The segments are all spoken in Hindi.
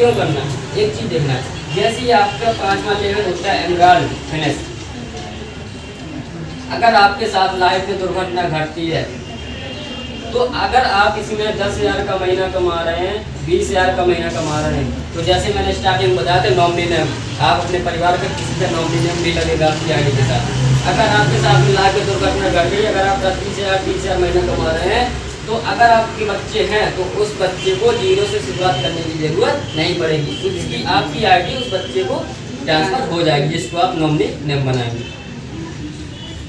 क्यों करना है? एक चीज़ देखना है, जैसे ही आपका 5वां लेवल होता है एमराल्ड फिनिश, अगर आपके साथ लाइफ में दुर्घटना घटती है तो अगर आप इसमें 10,000 का महीना कमा रहे हैं, 20,000 का महीना कमा रहे हैं, तो जैसे मैंने स्टार्टिंग में बताया था नॉमिनी नेम, आप अपने परिवार का किसी का नॉमिनी नेम भी लगेगा आपकी आईडी के साथ। अगर आपके साथ में लाइफ में दुर्घटना घट गई, अगर आप 10-20,000 30,000 महीना कमा रहे हैं, तो अगर आपके बच्चे हैं तो उस बच्चे को जीरो से शुरुआत करने की जरूरत नहीं पड़ेगी, उसकी आपकी आईडी उस बच्चे को ट्रांसफर हो जाएगी जिसको आप नॉमिनी नेम बनाएंगे।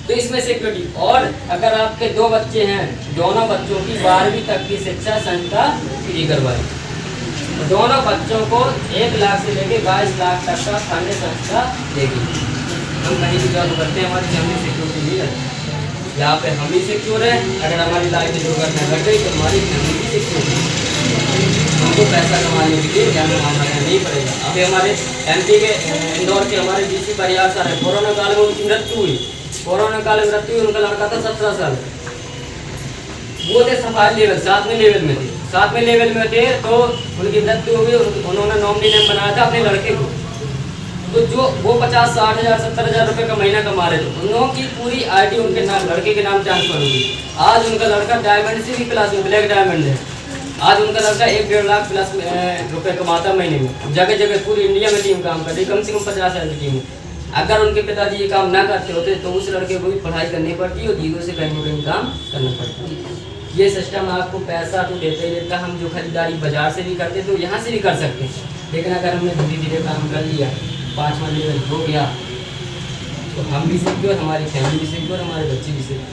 तो इसमें सिक्योरिटी, और अगर आपके 2 बच्चे हैं, दोनों बच्चों की 12वीं तक की शिक्षा संस्था फ्री करवाएं। दोनों बच्चों को 1 लाख से लेकर 22 लाख तक का फंड संस्था देगी। हम कहीं भी जॉब करते हैं, हमारी फैमिली सिक्योरिटी नहीं रहती, यहाँ पे हम ही सिक्योर है। अगर हमारी लाइफ में दुर्घटना घट गई तो हमारी फैमिली भी सिक्योर है। हमको पैसा कमाने के लिए ध्यान मामला नहीं पड़ेगा। अभी हमारे MP के इंदौर के हमारे DC परिवार सर है, कोरोना काल में उनकी मृत्यु हुई। कोरोना काल में मृत्यु हुई, उनका लड़का था 17 साल, वो थे सफाई लेवल 7वें लेवल में थे, 7वें लेवल में थे, तो उनकी मृत्यु हुई। उन्होंने नॉमिनी नेम बनाया था अपने लड़के को, तो जो वो 50-60 हज़ार 70 हज़ार रुपये का महीना कमा रहे थे, उन लोगों की पूरी आईडी उनके नाम, लड़के के नाम ट्रांसफर होगी। आज उनका लड़का डायमंड से भी क्लास में, ब्लैक डायमंड है। आज उनका लड़का 1-1.5 लाख प्लस रुपये कमाता महीने में। जगह जगह पूरी इंडिया में टीम काम करती है, कम से कम 50,000 की टीम। अगर उनके पिताजी ये काम ना करते होते तो उस लड़के को भी पढ़ाई करनी पड़ती और जीरो से कहीं कहीं काम करना पड़ता। ये सिस्टम आपको पैसा तो देते ही देता। हम जो खरीदारी बाजार से भी करते तो यहाँ से भी कर सकते हैं, लेकिन अगर हमने धीरे धीरे काम कर लिया, 5वां लेवल हो गया, तो हम भी सिक्योर, हमारी फैमिली भी सिक्योर, हमारे बच्चे भी सिक्योर।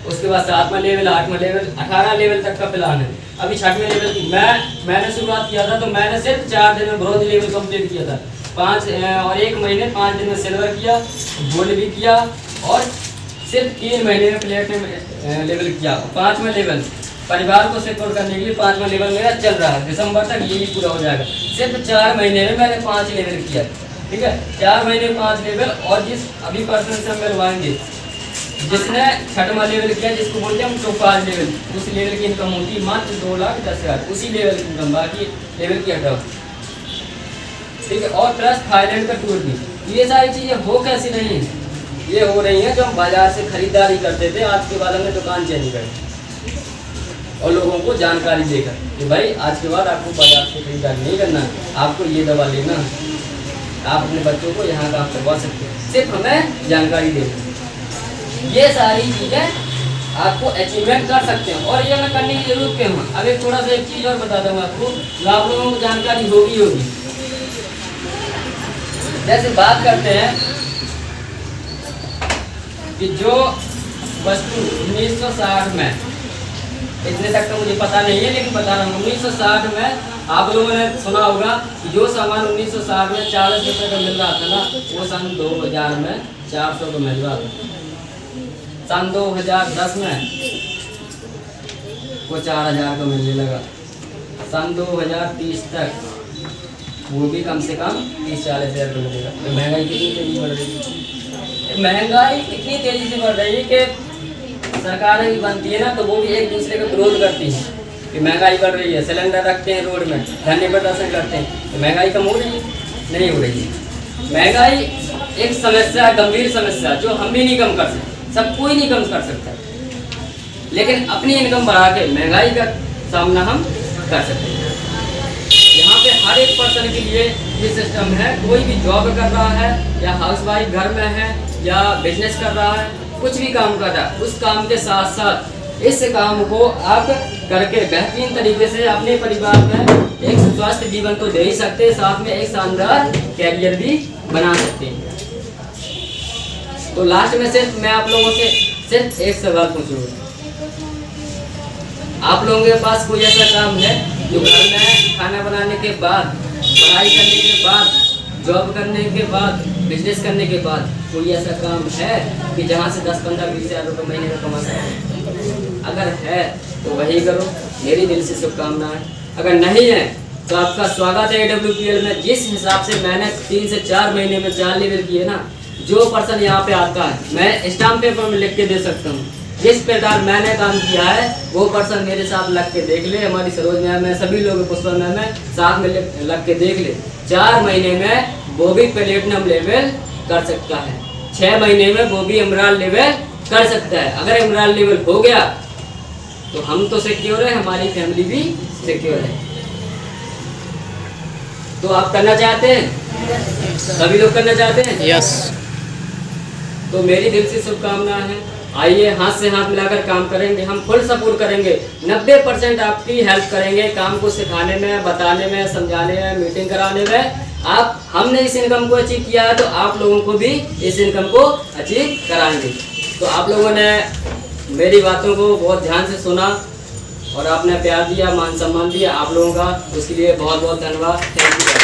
उसके बाद 7वां लेवल, 8वां लेवल, 18 लेवल तक का प्लान है। अभी 6वें लेवल की मैंने शुरुआत किया था, तो मैंने सिर्फ 4 दिन में ब्रोंज लेवल कंप्लीट किया था। 1 महीने 5 दिन में सिल्वर किया, गोल्ड भी किया, और सिर्फ 3 महीने में प्लेटिनम लेवल किया। 5वां लेवल परिवार को सिक्योर करने के लिए 5वां लेवल मेरा चल रहा है, दिसंबर तक यही पूरा हो जाएगा। सिर्फ 4 महीने में मैंने 5 लेवल किया, ठीक है, 4 महीने 5 लेवल। और जिस अभी पर्सन से हम मिलवाएंगे, जिसने 6वां लेवल किया, जिसको बोलते हैं हम टोपाज लेवल, उस लेवल की इनकम होती मात्र 2,10,000, उसी लेवल की इनकम, बाकी लेवल की हटाओ, ठीक है। और प्लस थाईलैंड का टूर भी। ये सारी चीज़ें हो कैसी नहीं है, ये हो रही हैं जो हम बाजार से खरीदारी करते थे, आज के बाद हमने दुकान चेंज कर और लोगों को जानकारी देकर कि भाई आज के बाद आपको बाजार से खरीदारी नहीं करना, आपको ये दवा लेना, आप अपने बच्चों को यहाँ काम करवा सकते हैं, सिर्फ हमें जानकारी देना। ये सारी चीज़ें आपको अचीवमेंट कर सकते हैं, और ये हमें करने की जरूरत क्यों है। अब एक थोड़ा सा एक चीज़ और बता दूँ आपको, जो आप लोगों को जानकारी होगी। जैसे बात करते हैं कि जो वस्तु 1960 में, इतने तक तो मुझे पता नहीं है लेकिन बता रहा हूँ, 1960 में आप लोगों ने सुना होगा कि जो सामान 1960 में 40 रुपये का मिल रहा था ना, वो सन 2000 में 400 का मिल रहा था। सन 2010 में वो 4,000 का मिलने लगा। सन 2030 तक वो भी कम से कम 30-40 हज़ार का मिलेगा। तो महंगाई कितनी तेजी बढ़ रही है, महंगाई इतनी तेजी से बढ़ रही है कि सरकारें भी बनती है ना, तो वो भी एक दूसरे का विरोध करती है कि महंगाई बढ़ रही है, सिलेंडर रखते हैं रोड में, धरने प्रदर्शन करते हैं, तो महंगाई कम हो रही है? नहीं हो रही है। महंगाई एक समस्या, गंभीर समस्या, जो हम भी नहीं कम कर सकते, सब कोई नहीं कम कर सकता, लेकिन अपनी इनकम बढ़ा के महंगाई का सामना हम कर सकते हैं। यहाँ पे हर एक पर्सन के लिए ये सिस्टम है, कोई भी जॉब कर रहा है या हाउसवाइफ घर में है या बिजनेस कर रहा है, कुछ भी काम कर रहा है, उस काम के साथ साथ इस काम को आप करके बेहतरीन तरीके से अपने परिवार में एक स्वस्थ जीवन तो दे ही सकते हैं, साथ में एक शानदार कैरियर भी बना सकते हैं। तो लास्ट में सिर्फ मैं आप लोगों से सिर्फ एक सवाल पूछूंगा, आप लोगों के पास कोई ऐसा काम है जो घर में खाना बनाने के बाद, पढ़ाई करने के बाद, जॉब करने के बाद, बिजनेस करने के बाद कोई ऐसा काम है कि जहाँ से 10-15-20 हज़ार रुपये महीने में कमा सकते? अगर है तो वही करो, मेरी दिल से शुभकामनाएं। अगर नहीं है तो आपका स्वागत है AWPL में। जिस हिसाब से मैंने 3 से 4 महीने में 4 लेवल किए ना, जो पर्सन यहाँ पे आता है मैं स्टाम्प पेपर में लिख के दे सकता हूँ, जिस प्रकार मैंने काम किया है वो पर्सन मेरे साथ लग के देख ले, हमारी सरोज मैम है, सभी लोग पुष्पा मैम है, साथ में लग के देख ले। 4 महीने में वो भी प्लेटिनम लेवल कर सकता है, 6 महीने में वो भी एमराल्ड लेवल कर सकता है। अगर एमराल्ड लेवल हो गया तो हम तो सिक्योर है, हमारी फैमिली भी सिक्योर है। तो आप करना चाहते हैं? सभी लोग करना चाहते हैं? यस। तो मेरी दिल से शुभकामनाएं हैं। आइए हाथ से हाथ मिलाकर काम करेंगे, हम फुल सपोर्ट करेंगे, 90% आपकी हेल्प करेंगे काम को सिखाने में, बताने में, समझाने में, मीटिंग कराने में। आप हमने इस इनकम को अचीव किया है तो आप लोगों को भी इस इनकम को अचीव कराएंगे। तो आप लोगों ने मेरी बातों को बहुत ध्यान से सुना और आपने प्यार दिया, मान सम्मान दिया आप लोगों का, उसके लिए बहुत बहुत धन्यवाद। Thank you.